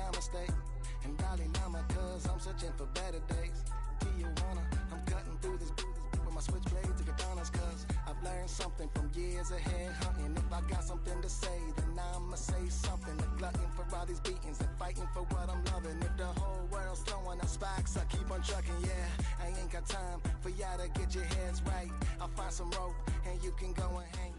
namaste. And Dalai Lama, cause I'm searching for better days. Tijuana, I'm cutting through this with my switchblade to katanas, cause I've learned something from years ahead hunting. If I got something to say, then I'ma say something. A glutton for all these beatings and fighting for what I'm loving. If the whole world's throwing out sparks, I keep on trucking, yeah. I ain't got time for y'all to get your heads right. I'll find some rope and you can go and hang.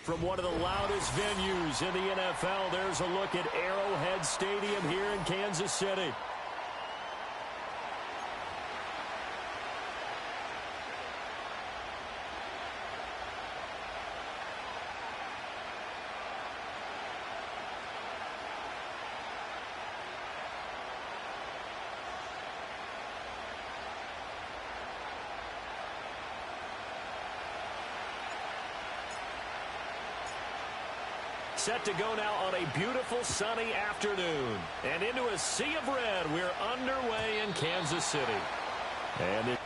From one of the loudest venues in the NFL, there's a look at Arrowhead Stadium here in Kansas City. Set to go now on a beautiful sunny afternoon. And into a sea of red, we're underway in Kansas City. And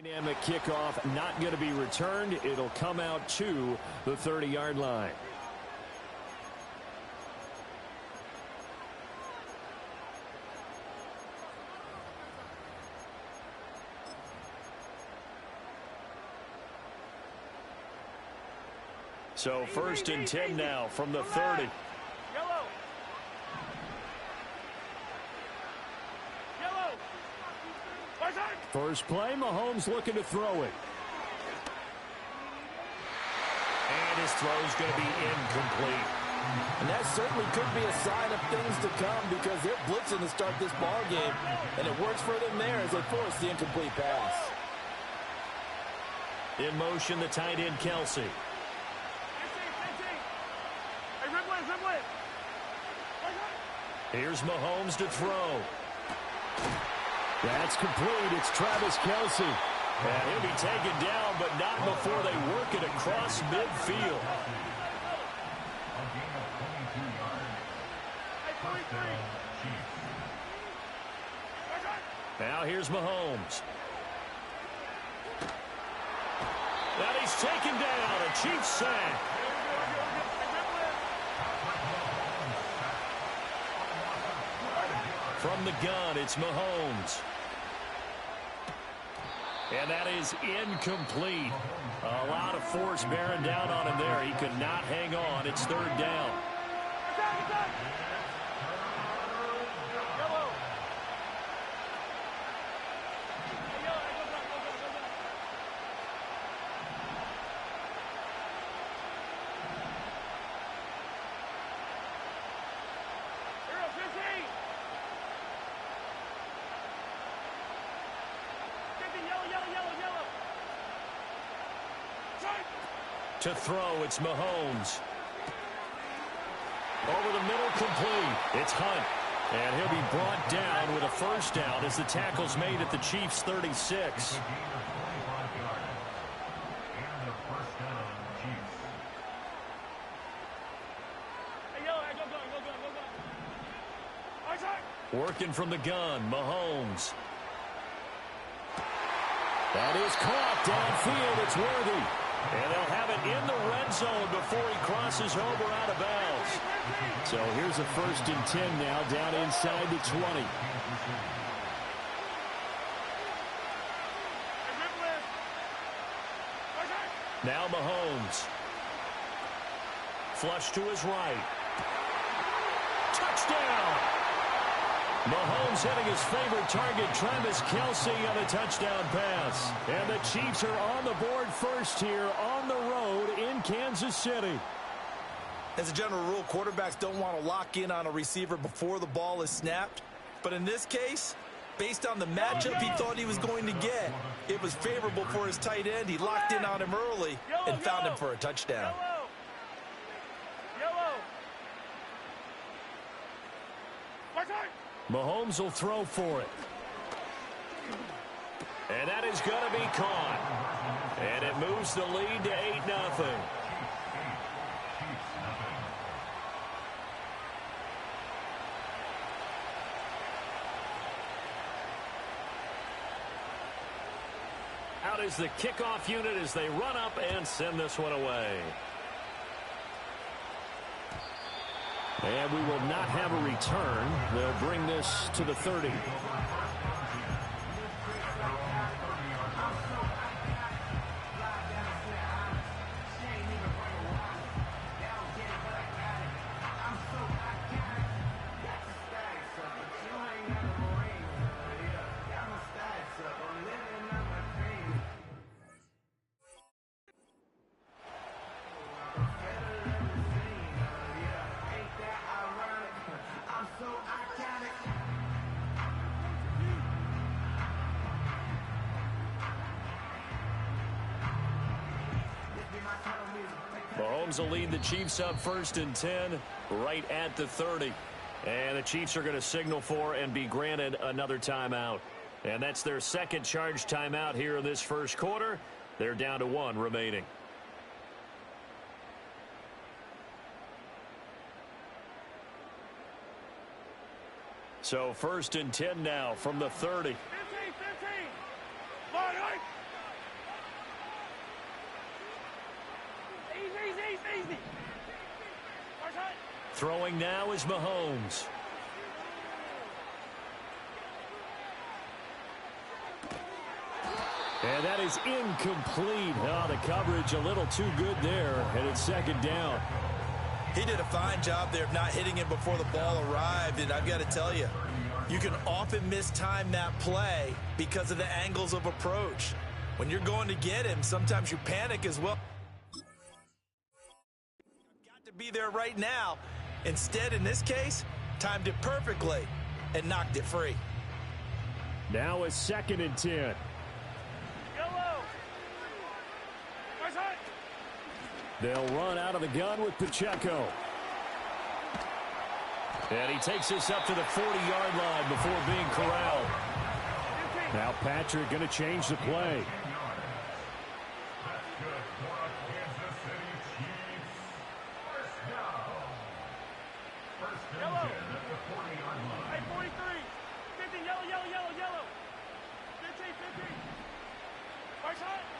dynamic kickoff not going to be returned. It'll come out to the 30-yard line. So 1st and 10 now from the 30. First play, Mahomes looking to throw it. And his throw's going to be incomplete. And that certainly could be a sign of things to come because they're blitzing to start this ball game, and it works for them there as they force the incomplete pass. In motion, the tight end, Kelsey. Here's Mahomes to throw. That's complete. It's Travis Kelce. And he'll be taken down, but not before they work it across midfield. Now here's Mahomes. And he's taken down. A Chiefs sack. From the gun, it's Mahomes. And that is incomplete. A lot of force bearing down on him there. He could not hang on. It's 3rd down. To throw, it's Mahomes. Over the middle, complete. It's Hunt. And he'll be brought down with a 1st down as the tackle's made at the Chiefs' 36. Working from the gun, Mahomes. That is caught downfield. It's Worthy. And they'll have it in the red zone before he crosses over out of bounds. So here's a 1st and 10 now down inside the 20. Now Mahomes. Flush to his right. Touchdown! Mahomes hitting his favorite target, Travis Kelce, on a touchdown pass. And the Chiefs are on the board first here on the road in in Kansas City. As a general rule, quarterbacks don't want to lock in on a receiver before the ball is snapped. But in this case, based on the matchup he thought he was going to get, it was favorable for his tight end. He locked in on him early and found him for a touchdown. Mahomes will throw for it. And that is going to be caught. And it moves the lead to 8-0. Out is the kickoff unit as they run up and send this one away. And we will not have a return. They'll bring this to the 30. Mahomes will lead the Chiefs up 1st and 10 right at the 30. And the Chiefs are going to signal for and be granted another timeout. And that's their second charge timeout here in this first quarter. They're down to 1 remaining. So 1st and 10 now from the 30. 15. Line. Easy. Throwing now is Mahomes. And that is incomplete. Oh, the coverage a little too good there, and it's 2nd down. He did a fine job there of not hitting it before the ball arrived, and I've got to tell you, you can often mistime that play because of the angles of approach. When you're going to get him, sometimes you panic as well. Got to be there right now. Instead, in this case, timed it perfectly and knocked it free. Now it's 2nd and 10. They'll run out of the gun with Pacheco. And he takes this up to the 40-yard line before being corralled. Now Patrick going to change the play.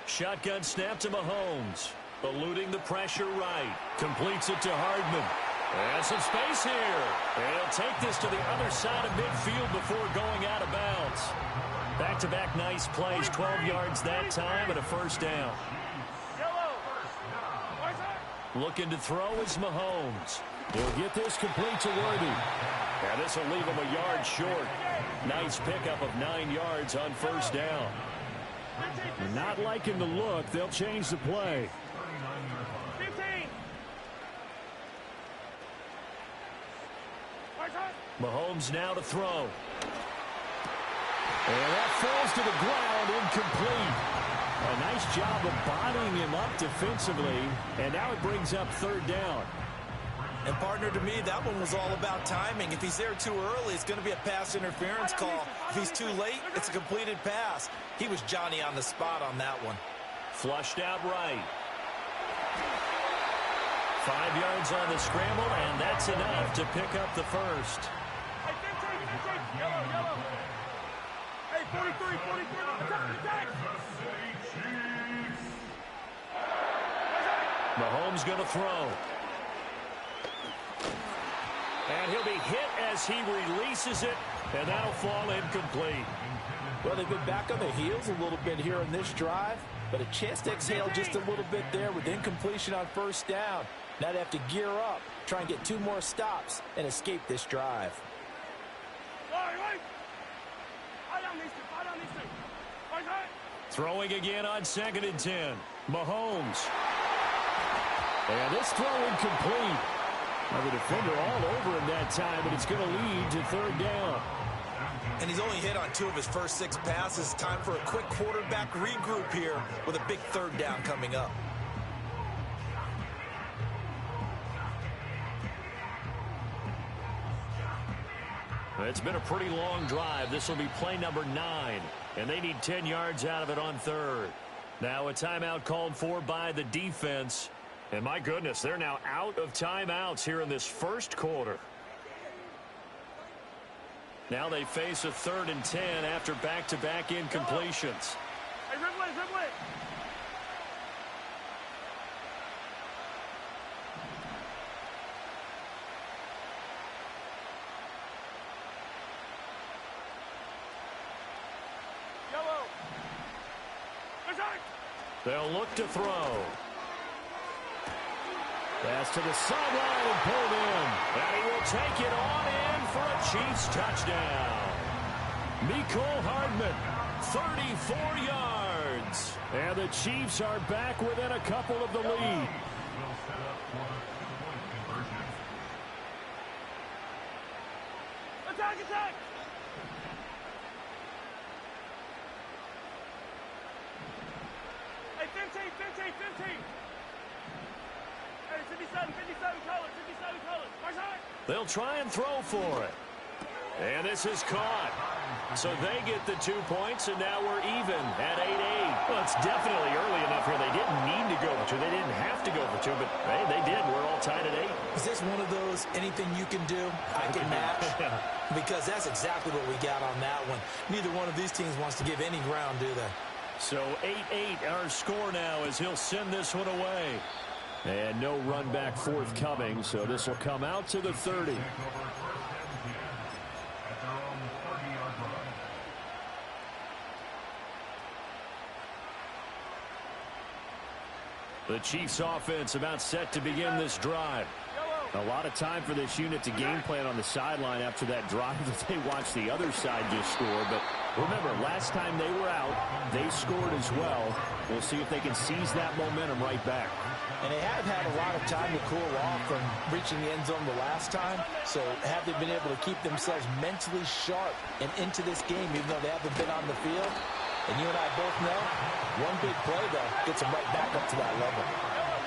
Shotgun snap to Mahomes. Eluding the pressure right. Completes it to Hardman. And some space here. And he'll take this to the other side of midfield before going out of bounds. Back-to-back nice plays. 12 yards that time and a 1st down. Looking to throw is Mahomes. He'll get this complete to Worthy. And this will leave him a yard short. Nice pickup of 9 yards on 1st down. Not liking the look. They'll change the play. 15. Mahomes now to throw. And that falls to the ground, incomplete. A nice job of bodying him up defensively. And now it brings up 3rd down. And partner, to me, that one was all about timing. If he's there too early, it's going to be a pass interference call. If he's too late, it's a completed pass. He was Johnny on the spot on that one. Flushed out right. 5 yards on the scramble, and that's enough to pick up the 1st. Hey, 15. Yellow. Hey, 43. Attack. Mahomes going to throw. And he'll be hit as he releases it, and that'll fall incomplete. Well, they've been back on their heels a little bit here on this drive, but a chance to exhale just a little bit there with incompletion on 1st down. Now they have to gear up, try and get 2 more stops, and escape this drive. Throwing again on 2nd and 10. Mahomes. And this throw incomplete. Now the defender all over him that time, but it's going to lead to third down. And he's only hit on 2 of his first 6 passes. Time for a quick quarterback regroup here with a big third down coming up. It's been a pretty long drive. This will be play number 9, and they need 10 yards out of it on third. Now a timeout called for by the defense. And my goodness, they're now out of timeouts here in this first quarter. Now they face a 3rd and 10 after back-to-back incompletions. Hey, Ridley, Ridley. Yellow. They'll look to throw. Pass to the sideline and pulled in. And he will take it on in for a Chiefs touchdown. Mecole Hardman, 34 yards. And the Chiefs are back within a couple of the lead. Attack, attack. Hey, 15, 15, 15. Hey, 57, 57 colors, 57 colors. March high. They'll try and throw for it. And this is caught. So they get the 2 points, and now we're even at 8-8. Well, it's definitely early enough here. They didn't need to go for 2. They didn't have to go for 2, but hey, they did. We're all tied at 8. Is this one of those anything you can do, I can match? Because that's exactly what we got on that one. Neither one of these teams wants to give any ground, do they? So 8-8 our score now as he'll send this one away. And no run back forthcoming, so this will come out to the 30. The Chiefs offense about set to begin this drive. A lot of time for this unit to game plan on the sideline after that drive that they watched the other side just score. But remember, last time they were out, they scored as well. We'll see if they can seize that momentum right back. And they have had a lot of time to cool off from reaching the end zone the last time. So have they been able to keep themselves mentally sharp and into this game, even though they haven't been on the field? And you and I both know, one big play, though, gets them right back up to that level.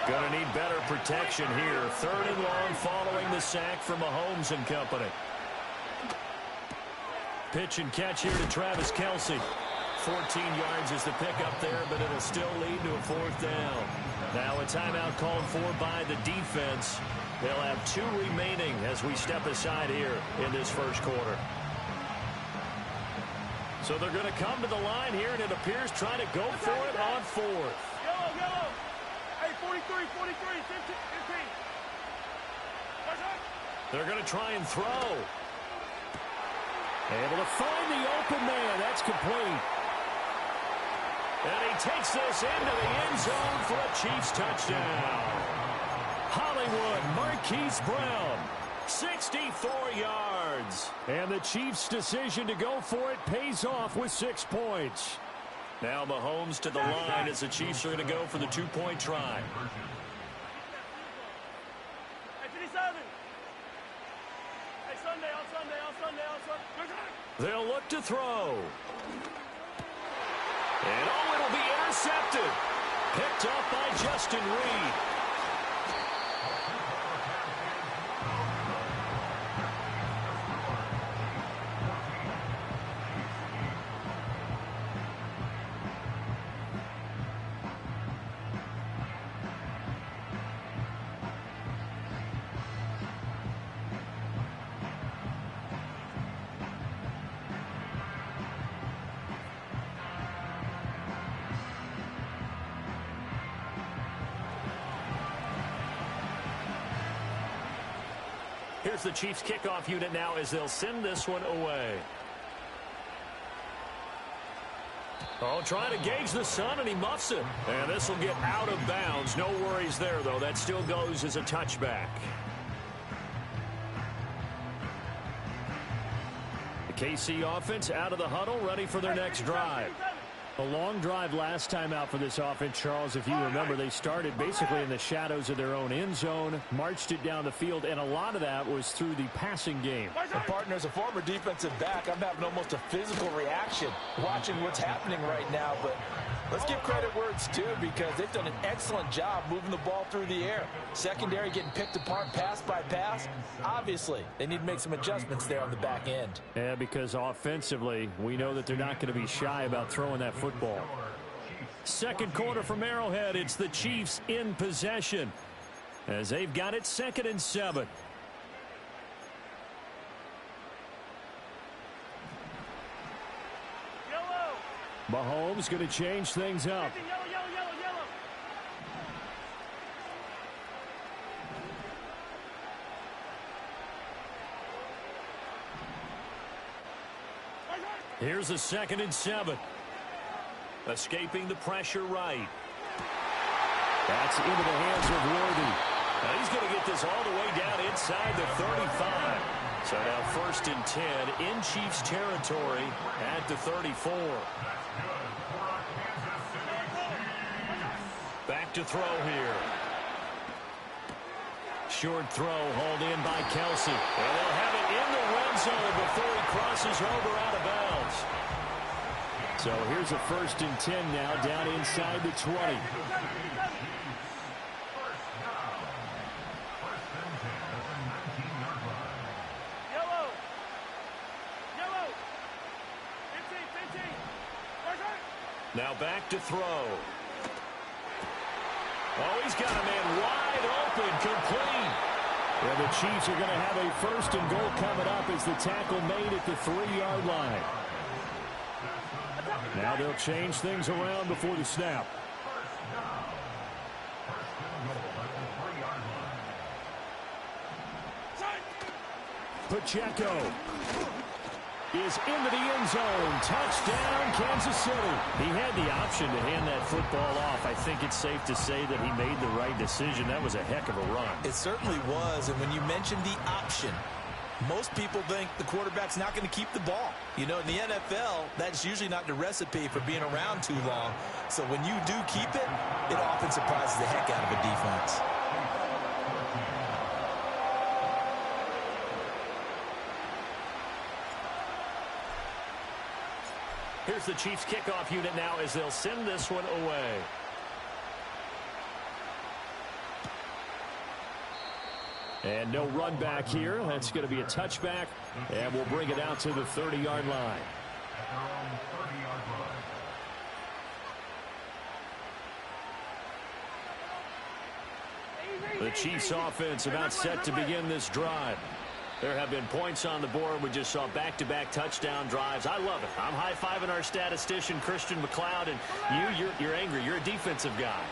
Gonna need better protection here. 3rd and long following the sack from Mahomes and company. Pitch and catch here to Travis Kelce. 14 yards is the pickup there, but it'll still lead to a 4th down. Now a timeout called for by the defense. They'll have 2 remaining as we step aside here in this first quarter. So they're going to come to the line here, and it appears trying to go for it on 4th. Yellow, yellow. Hey, 43, 43, 15, 15. March high. They're going to try and throw. Able to find the open man. That's complete. And he takes this into the end zone for a Chiefs touchdown. Hollywood Marquise Brown, 64 yards. And the Chiefs' decision to go for it pays off with 6 points. Now Mahomes to the line as the Chiefs are going to go for the 2-point try. Hey, 57. Hey, Sunday, on Sunday, on Sunday, on Sunday. March high. They'll look to throw. And oh, it'll be intercepted. Picked up by Justin Reed. Here's the Chiefs kickoff unit now as they'll send this one away. Oh, trying to gauge the sun, and he muffs it. And this will get out of bounds. No worries there, though. That still goes as a touchback. The KC offense out of the huddle, ready for their next drive. A long drive last time out for this offense, Charles. If you remember, they started basically in the shadows of their own end zone, marched it down the field, and a lot of that was through the passing game. And partner, as a former defensive back, I'm having almost a physical reaction watching what's happening right now. But let's give credit where it's due, because they've done an excellent job moving the ball through the air. Secondary getting picked apart pass by pass. Obviously, they need to make some adjustments there on the back end. Yeah, because offensively, we know that they're not going to be shy about throwing that football. Second quarter from Arrowhead, it's the Chiefs in possession as they've got it 2nd and 7. Mahomes going to change things up. Here's a 2nd and 7. Escaping the pressure right. That's into the hands of Worthy. Now he's going to get this all the way down inside the 35. So now 1st and 10 in Chiefs territory at the 34. Back to throw here. Short throw hauled in by Kelsey. And they'll have it in the red zone before he crosses over out of bounds. So here's a 1st and 10 now down inside the 20. Now back to throw. Oh, he's got a man wide open, complete. And the Chiefs are going to have a 1st and goal coming up as the tackle made at the 3-yard line. Now they'll change things around before the snap. Pacheco is into the end zone. Touchdown, Kansas City. He had the option to hand that football off. I think it's safe to say that he made the right decision. That was a heck of a run. It certainly was. And when you mentioned the option, most people think the quarterback's not going to keep the ball. You know, in the NFL, that's usually not the recipe for being around too long. So when you do keep it, it often surprises the heck out of a defense. Here's the Chiefs kickoff unit now as they'll send this one away. And no run back here. That's going to be a touchback. And we'll bring it out to the 30-yard line. The Chiefs offense about set to begin this drive. There have been points on the board. We just saw back-to-back touchdown drives. I love it. I'm high-fiving our statistician, Christian McLeod, and you're angry. You're a defensive guy.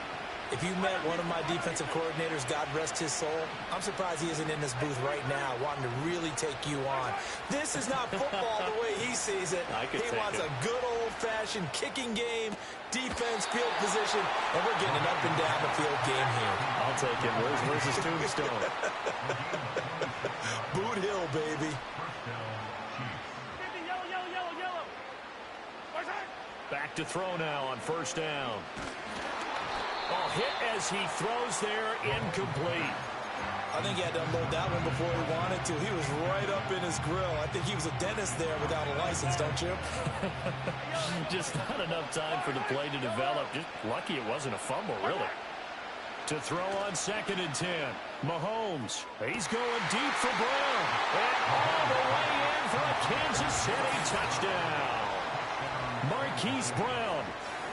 If you met one of my defensive coordinators, God rest his soul, I'm surprised he isn't in this booth right now wanting to really take you on. This is not football the way he sees it. He wants a good old-fashioned kicking game, defense, field position, and we're getting an up and down the field game here. I'll take it. Where's his tombstone? Boot Hill, baby. Back to throw now on 1st down. Oh, hit as he throws there, incomplete. I think he had to unload that one before he wanted to. He was right up in his grill. I think he was a dentist there without a license, don't you? Just not enough time for the play to develop. Just lucky it wasn't a fumble, really. To throw on 2nd and 10. Mahomes, he's going deep for Brown. And all the way in for a Kansas City touchdown. Marquise Brown.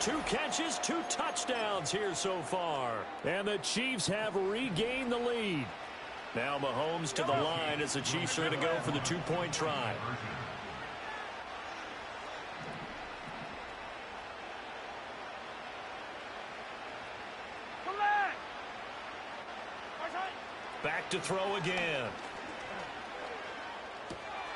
2 catches, 2 touchdowns here so far. And the Chiefs have regained the lead. Now Mahomes to the line as the Chiefs are going to go for the 2-point try. Back to throw again.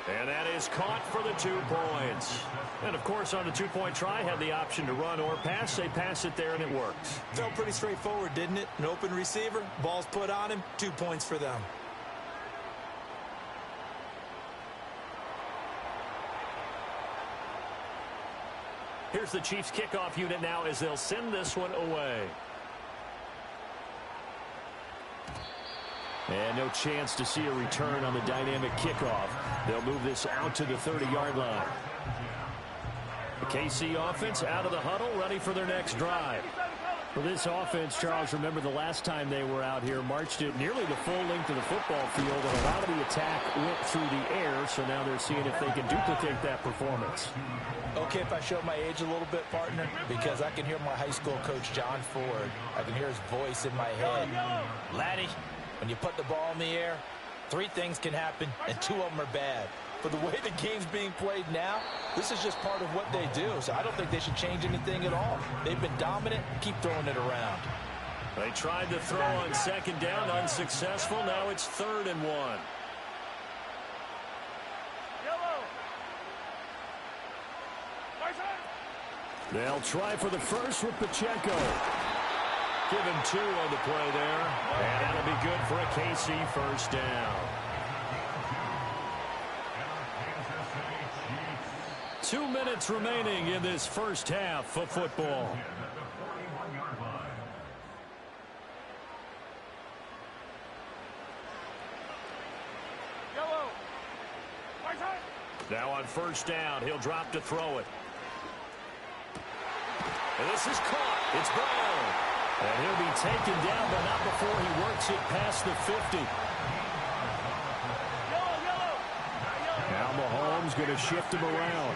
And that is caught for the 2 points. And, of course, on the 2-point try, had the option to run or pass. They pass it there, and it works. Felt pretty straightforward, didn't it? An open receiver, ball's put on him, 2 points for them. Here's the Chiefs kickoff unit now as they'll send this one away. And no chance to see a return on the dynamic kickoff. They'll move this out to the 30-yard line. The KC offense out of the huddle, ready for their next drive. For this offense, Charles, remember the last time they were out here, marched it nearly the full length of the football field, and a lot of the attack went through the air, so now they're seeing if they can duplicate that performance. Okay, if I show my age a little bit, partner, because I can hear my high school coach, John Ford. I can hear his voice in my head. Laddie, when you put the ball in the air, 3 things can happen, and 2 of them are bad. For the way the game's being played now, this is just part of what they do, so I don't think they should change anything at all. They've been dominant. Keep throwing it around. They tried to throw on second down, unsuccessful. Now it's 3rd and 1. They'll try for the first with Pacheco. Give him 2 on the play there. And that'll be good for a KC first down. 2 minutes remaining in this first half of football. Now on first down, he'll drop to throw it. And this is caught. It's Brown. And he'll be taken down, but not before he works it past the 50. Now Mahomes going to shift him around.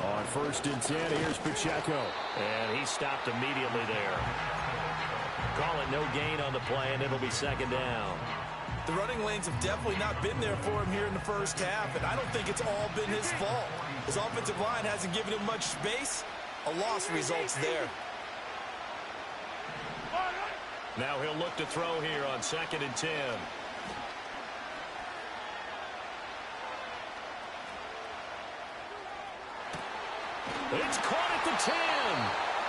On 1st and 10, here's Pacheco. And he stopped immediately there. Call it no gain on the play, and it'll be 2nd down. The running lanes have definitely not been there for him here in the first half, and I don't think it's all been his fault. His offensive line hasn't given him much space. A loss results there. Now he'll look to throw here on 2nd and 10. It's caught at the 10.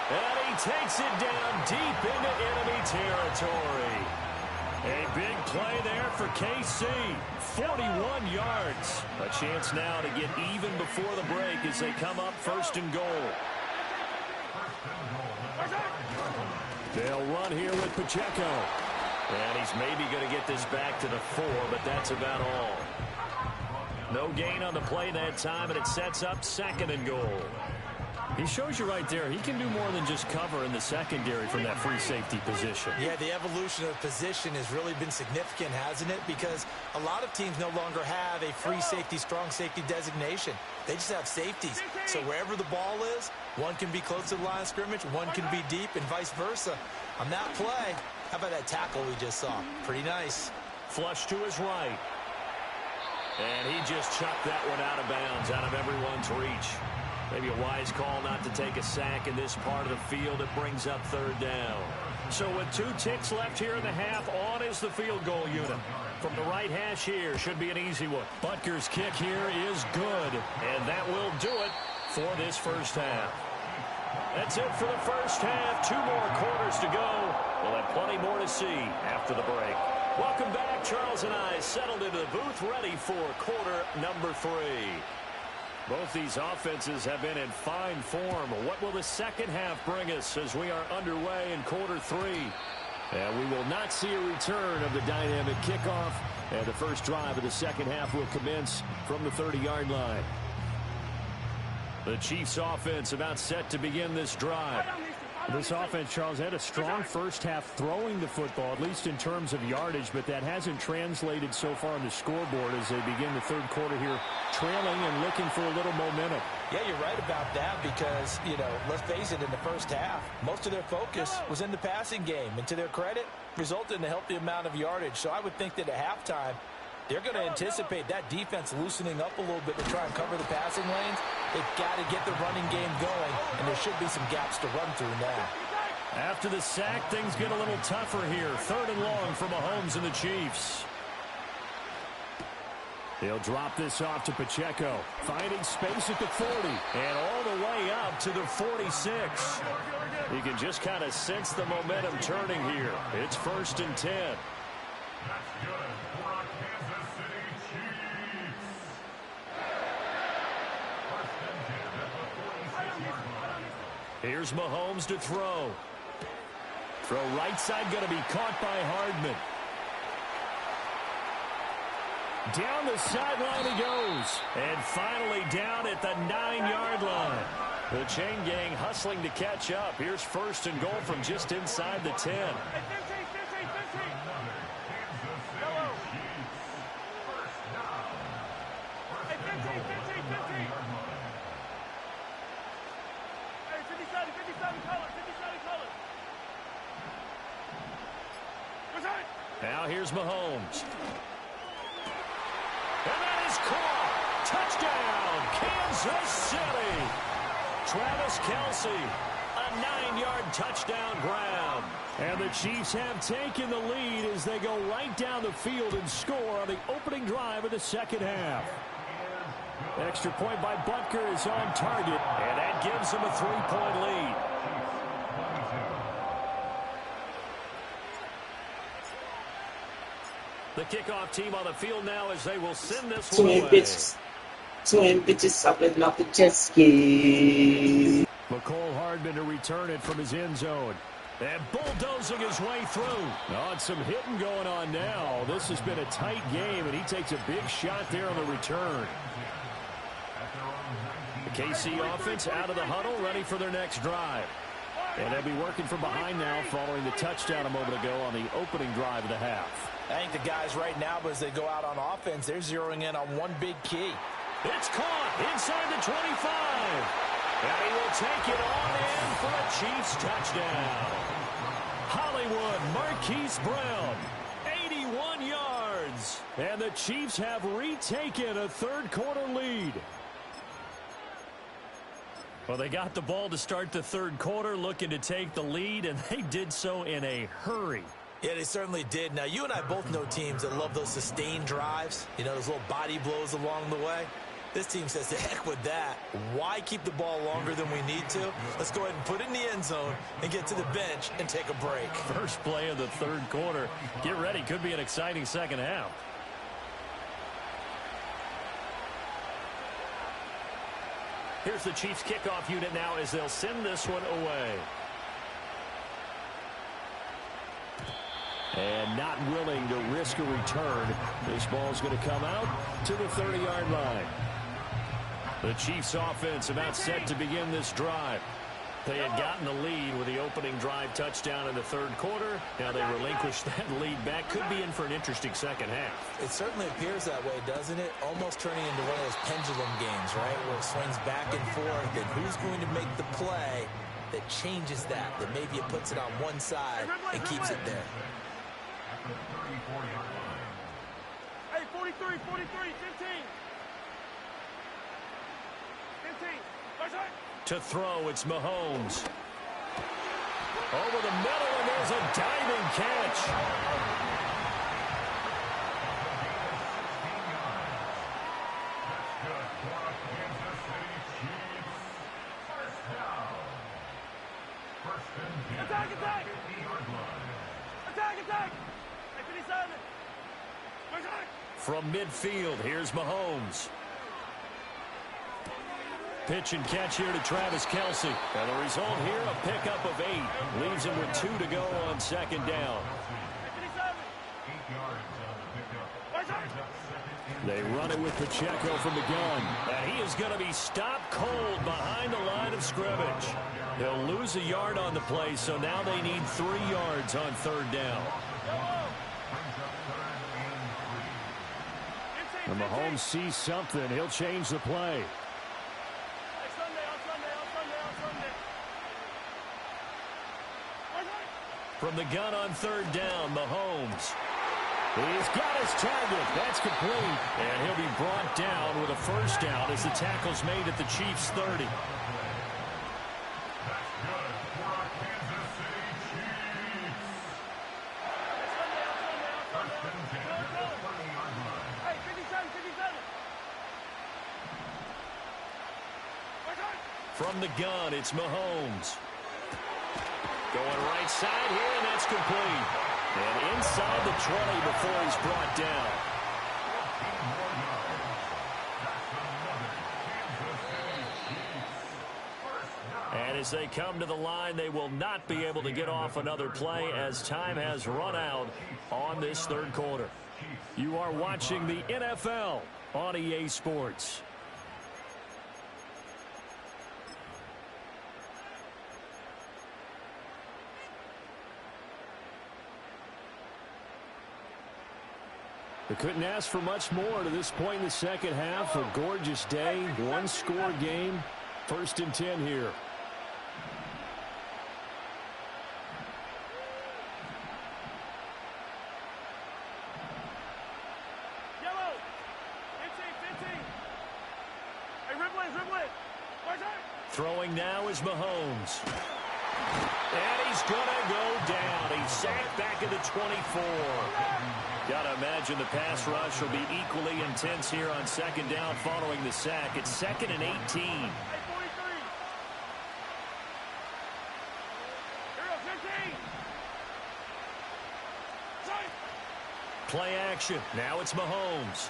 And he takes it down deep into enemy territory. A big play there for KC. 41 yards. A chance now to get even before the break as they come up 1st and goal. They'll run here with Pacheco. And he's maybe going to get this back to the 4, but that's about all. No gain on the play that time, and it sets up 2nd and goal. He shows you right there, he can do more than just cover in the secondary from that free safety position. Yeah, the evolution of position has really been significant, hasn't it? Because a lot of teams no longer have a free safety, strong safety designation. They just have safeties. So wherever the ball is, one can be close to the line of scrimmage, one can be deep, and vice versa. On that play, how about that tackle we just saw? Pretty nice. Flush to his right. And he just chucked that one out of bounds, out of everyone's reach. Maybe a wise call not to take a sack in this part of the field. It brings up 3rd down. So with 2 ticks left here in the half, on is the field goal unit. From the right hash here, should be an easy one. Butker's kick here is good, and that will do it for this first half. That's it for the first half. 2 more quarters to go. We'll have plenty more to see after the break. Welcome back. Charles and I settled into the booth, ready for quarter number 3. Both these offenses have been in fine form. What will the second half bring us as we are underway in quarter 3? And we will not see a return of the dynamic kickoff. And the first drive of the second half will commence from the 30-yard line. The Chiefs offense about set to begin this drive. This offense, Charles, had a strong first half throwing the football, at least in terms of yardage, but that hasn't translated so far on the scoreboard as they begin the 3rd quarter here, trailing and looking for a little momentum. Yeah, you're right about that because, let's face it, in the first half, most of their focus was in the passing game. And to their credit, resulted in a healthy amount of yardage. So I would think that at halftime, they're going to anticipate that defense loosening up a little bit to try and cover the passing lanes. They've got to get the running game going, and there should be some gaps to run through now. After the sack, things get a little tougher here. 3rd and long for Mahomes and the Chiefs. He'll drop this off to Pacheco, finding space at the 40, and all the way up to the 46. You can just kind of sense the momentum turning here. It's 1st and 10. Here's Mahomes to throw. Throw right side, going to be caught by Hardman. Down the sideline he goes. And finally down at the 9-yard line. The chain gang hustling to catch up. Here's first and goal from just inside the 10. Now here's Mahomes. And that is caught. Touchdown, Kansas City. Travis Kelce, a 9-yard touchdown grab. And the Chiefs have taken the lead as they go right down the field and score on the opening drive of the second half. Extra point by Butker is on target, and that gives them a 3-point lead. The kickoff team on the field now as they will send this one away. Twin bitches up in off the jet ski. McCole Hardman to return it from his end zone. And bulldozing his way through. Oh, some hitting going on now. This has been a tight game, and he takes a big shot there on the return. The KC offense out of the huddle, ready for their next drive. And they'll be working from behind now following the touchdown a moment ago on the opening drive of the half. I think the guys right now, as they go out on offense, they're zeroing in on one big key. It's caught inside the 25. And he will take it on in for a Chiefs touchdown. Hollywood Marquise Brown, 81 yards. And the Chiefs have retaken a third-quarter lead. Well, they got the ball to start the third quarter, looking to take the lead, and they did so in a hurry. Yeah, they certainly did. Now, you and I both know teams that love those sustained drives, you know, those little body blows along the way. This team says, to heck with that. Why keep the ball longer than we need to? Let's go ahead and put it in the end zone and get to the bench and take a break. First play of the third quarter. Get ready. Could be an exciting second half. Here's the Chiefs kickoff unit now as they'll send this one away. And not willing to risk a return. This ball's going to come out to the 30-yard line. The Chiefs offense about set to begin this drive. They had gotten the lead with the opening drive touchdown in the third quarter. Now they relinquish that lead back. Could be in for an interesting second half. It certainly appears that way, doesn't it? Almost turning into one of those pendulum games, right? Where it swings back and forth. And who's going to make the play that changes that? That maybe it puts it on one side and keeps it there. Hey, 43, 15. 15. To throw, it's Mahomes. Over the middle, and there's a diving catch. Attack! Attack! Hey, 57. From midfield, here's Mahomes. Pitch and catch here to Travis Kelce. And the result here, a pickup of 8. Leaves him with 2 to go on second down. They run it with Pacheco from the gun. And he is going to be stopped cold behind the line of scrimmage. They'll lose a yard on the play, so now they need 3 yards on third down. And Mahomes sees something. He'll change the play. From the gun on third down, Mahomes. He's got his target. That's complete. And he'll be brought down with a first down as the tackle's made at the Chiefs' 30. From the gun, it's Mahomes. Going right side here, and that's complete. And inside the 20 before he's brought down. And As they come to the line, they will not be able to get off another play as time has run out on this third quarter. You are watching the NFL on EA Sports. They couldn't ask for much more to this point in the second half. A gorgeous day, one-score game. 1st and 10 here. Yellow. 15. Hey, ribble it. Throwing now is Mahomes. And he's going to go down. He's sacked back at the 24. Got to imagine the pass rush will be equally intense here on 2nd down following the sack. It's 2nd and 18. Hey, 43. Here, 15. Sorry. Play action. Now it's Mahomes.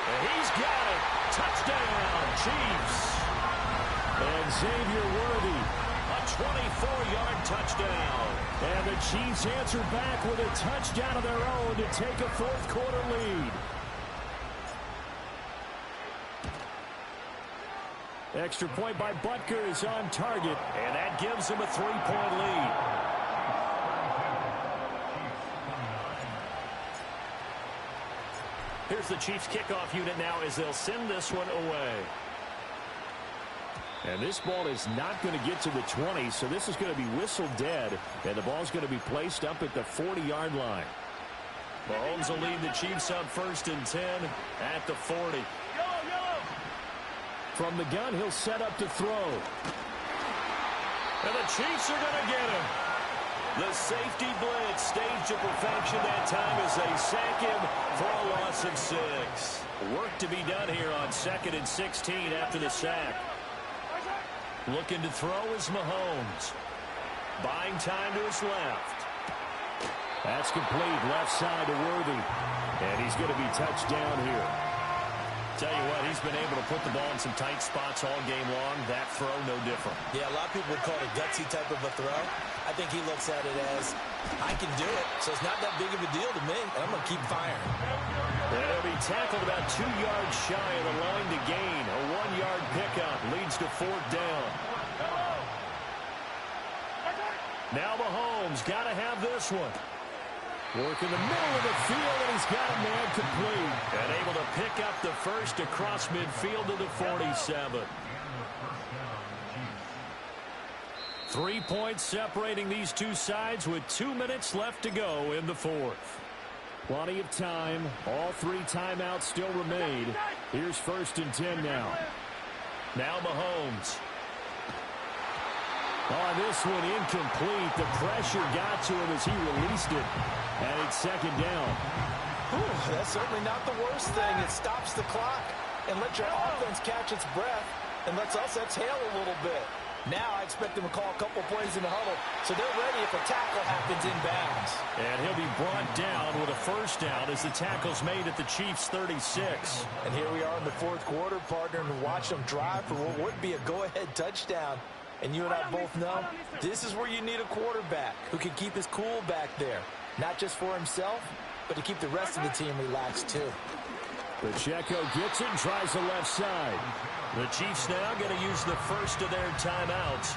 And he's got it. Touchdown, Chiefs. And Xavier Worthy, a 24-yard touchdown. And the Chiefs answer back with a touchdown of their own to take a 4th quarter lead. Extra point by Butker is on target, and that gives him a 3-point lead. Here's the Chiefs kickoff unit now as they'll send this one away. And this ball is not going to get to the 20, so this is going to be whistled dead, and the ball's going to be placed up at the 40-yard line. Mahomes will lead the Chiefs up 1st and 10 at the 40. Yellow. From the gun, he'll set up to throw. And the Chiefs are going to get him. The safety blitz staged to perfection that time as they sack him for a loss of 6. Work to be done here on 2nd and 16 after the sack. Looking to throw is Mahomes. Buying time to his left. That's complete, left side to Worthy. And he's going to be touched down here. Tell you what, he's been able to put the ball in some tight spots all game long. That throw, no different. Yeah, a lot of people would call it a gutsy type of a throw. I think he looks at it as, I can do it, so it's not that big of a deal to me, and I'm going to keep firing. And he'll be tackled about 2 yards shy of the line to gain. A 1-yard pickup leads to 4th down. Now Mahomes got to have this one. Work in the middle of the field, and he's got a man complete. And able to pick up the first across midfield to the 47. 3 points separating these two sides with 2 minutes left to go in the 4th. Plenty of time. All 3 timeouts still remain. Here's 1st and 10 now. Now Mahomes. On this one, incomplete. The pressure got to him as he released it. And it's 2nd down. Whew, that's certainly not the worst thing. It stops the clock and lets your offense catch its breath and lets us exhale a little bit. Now I expect them to call a couple plays in the huddle, so they're ready if a tackle happens inbounds. And he'll be brought down with a 1st down as the tackle's made at the Chiefs' 36. And here we are in the 4th quarter, partner, and watch them drive for what would be a go-ahead touchdown. And you and I both know this is where you need a quarterback who can keep his cool back there. Not just for himself, but to keep the rest of the team relaxed too. Pacheco gets it and tries the left side. The Chiefs now going to use the first of their timeouts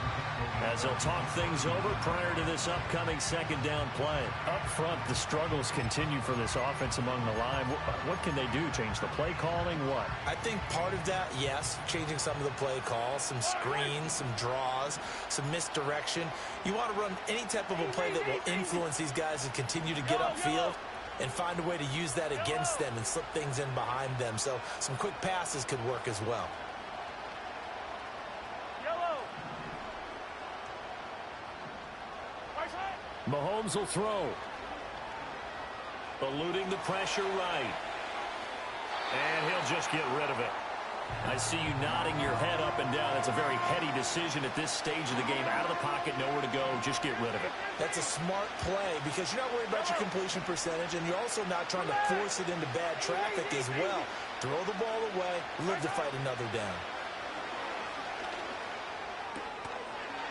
as they'll talk things over prior to this upcoming 2nd down play. Up front, the struggles continue for this offense among the line. What can they do? Change the play calling? What? I think part of that, yes, changing some of the play calls, some screens, some draws, some misdirection. You want to run any type of a play that will influence these guys and continue to get upfield and find a way to use that against them and slip things in behind them. So some quick passes could work as well. Mahomes will throw. Eluding the pressure right. And he'll just get rid of it. I see you nodding your head up and down. It's a very heady decision at this stage of the game. Out of the pocket, nowhere to go. Just get rid of it. That's a smart play because you're not worried about your completion percentage, and you're also not trying to force it into bad traffic as well. Throw the ball away, live to fight another down.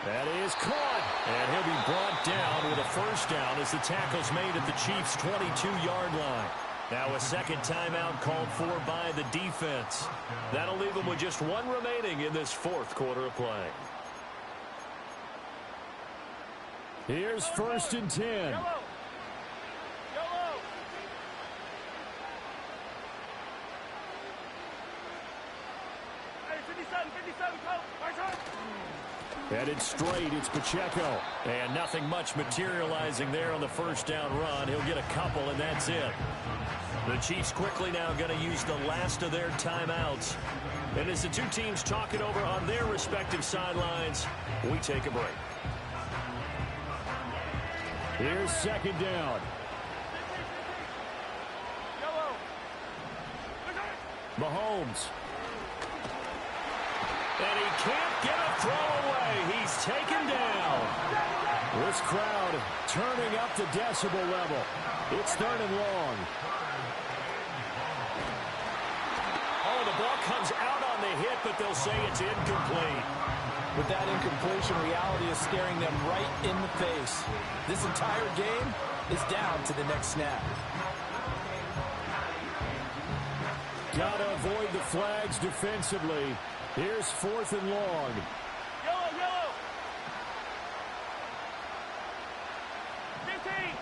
That is caught. And he'll be brought down with a first down as the tackle's made at the Chiefs' 22-yard line. Now a second timeout called for by the defense. That'll leave them with just one remaining in this fourth quarter of play. Here's 1st and 10. Yellow. Hey, 57, go. Right side. Headed straight, it's Pacheco. And nothing much materializing there on the first down run. He'll get a couple, and that's it. The Chiefs quickly now going to use the last of their timeouts. And as the two teams talk it over on their respective sidelines, we take a break. Here's 2nd down. Yellow. Mahomes. And he can't get a throw away. He's taken down. This crowd turning up the decibel level. It's 3rd and long. Oh, the ball comes out on the hit, but they'll say it's incomplete. With that incompletion, reality is staring them right in the face. This entire game is down to the next snap. Gotta avoid the flags defensively. Here's 4th and long. Yellow. 15.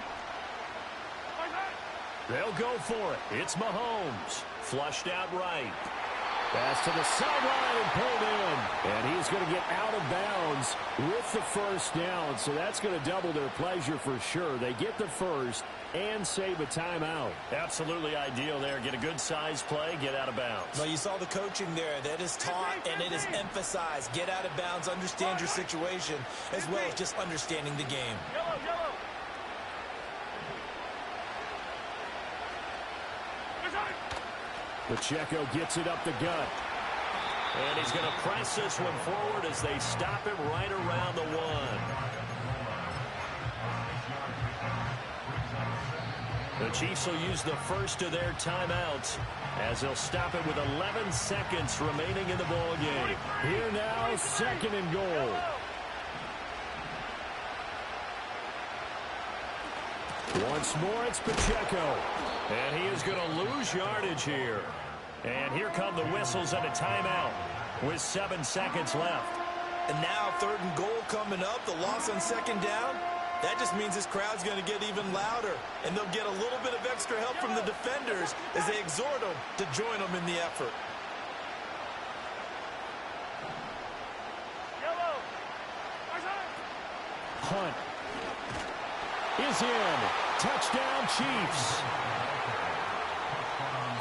Right side. They'll go for it. It's Mahomes. Flushed out right. Pass to the sideline and pulled in. And he's going to get out of bounds with the first down. So that's going to double their pleasure for sure. They get the first and save a timeout. Absolutely ideal there. Get a good size play, get out of bounds. Well, you saw the coaching there. That is taught and it is emphasized. Get out of bounds, understand your situation, as well as just understanding the game. Yellow. Right side. Pacheco gets it up the gut. And he's going to press this one forward as they stop him right around the 1. The Chiefs will use the first of their timeouts as they'll stop it with 11 seconds remaining in the ball game. Here now, 2nd and goal. Once more, it's Pacheco. And he is going to lose yardage here. And here come the whistles and a timeout with 7 seconds left. And now 3rd and goal coming up. The loss on 2nd down. That just means this crowd's going to get even louder. And they'll get a little bit of extra help from the defenders as they exhort them to join them in the effort. Yellow. Right side. Hunt is in. Touchdown, Chiefs.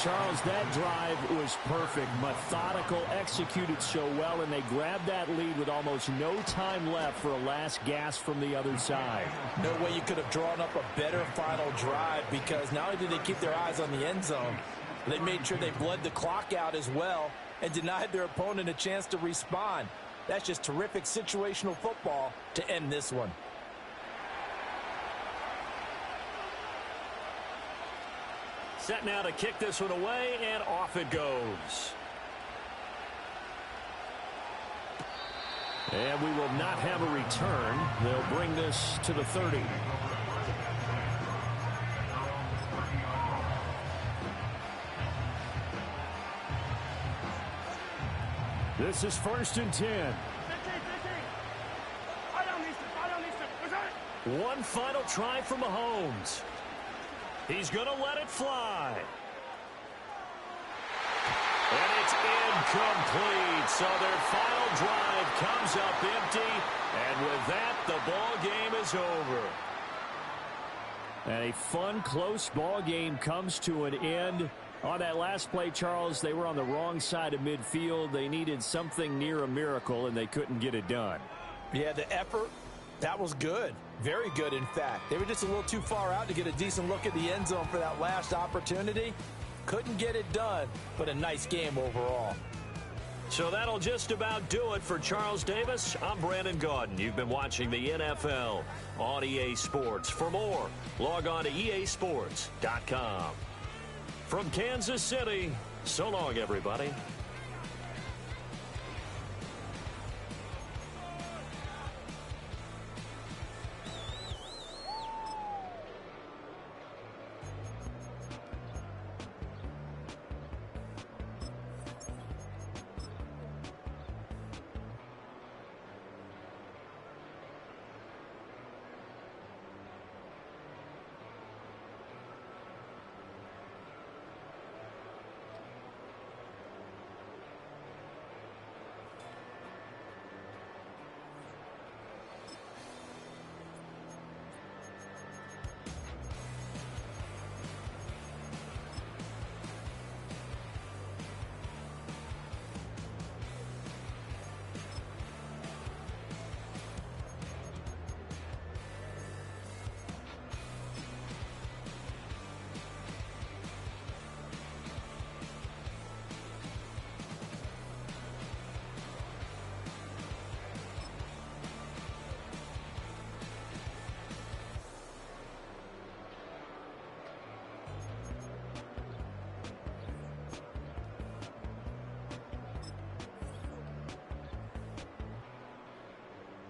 Charles, that drive was perfect. Methodical, executed so well, and they grabbed that lead with almost no time left for a last gasp from the other side. No way you could have drawn up a better final drive, because not only did they keep their eyes on the end zone, they made sure they bled the clock out as well and denied their opponent a chance to respond. That's just terrific situational football to end this one. Set now to kick this one away, and off it goes. And we will not have a return. They'll bring this to the 30. This is 1st and 10. 15. I don't need to. One final try for Mahomes. He's going to let it fly. And it's incomplete. So their final drive comes up empty. And with that, the ball game is over. And a fun, close ball game comes to an end. On that last play, Charles, they were on the wrong side of midfield. They needed something near a miracle, and they couldn't get it done. Yeah, the effort, that was good. Very good, in fact. They were just a little too far out to get a decent look at the end zone for that last opportunity. Couldn't get it done, but a nice game overall. So that'll just about do it for Charles Davis. I'm Brandon Gaudin. You've been watching the NFL on EA Sports. For more, log on to easports.com. From Kansas City, so long, everybody.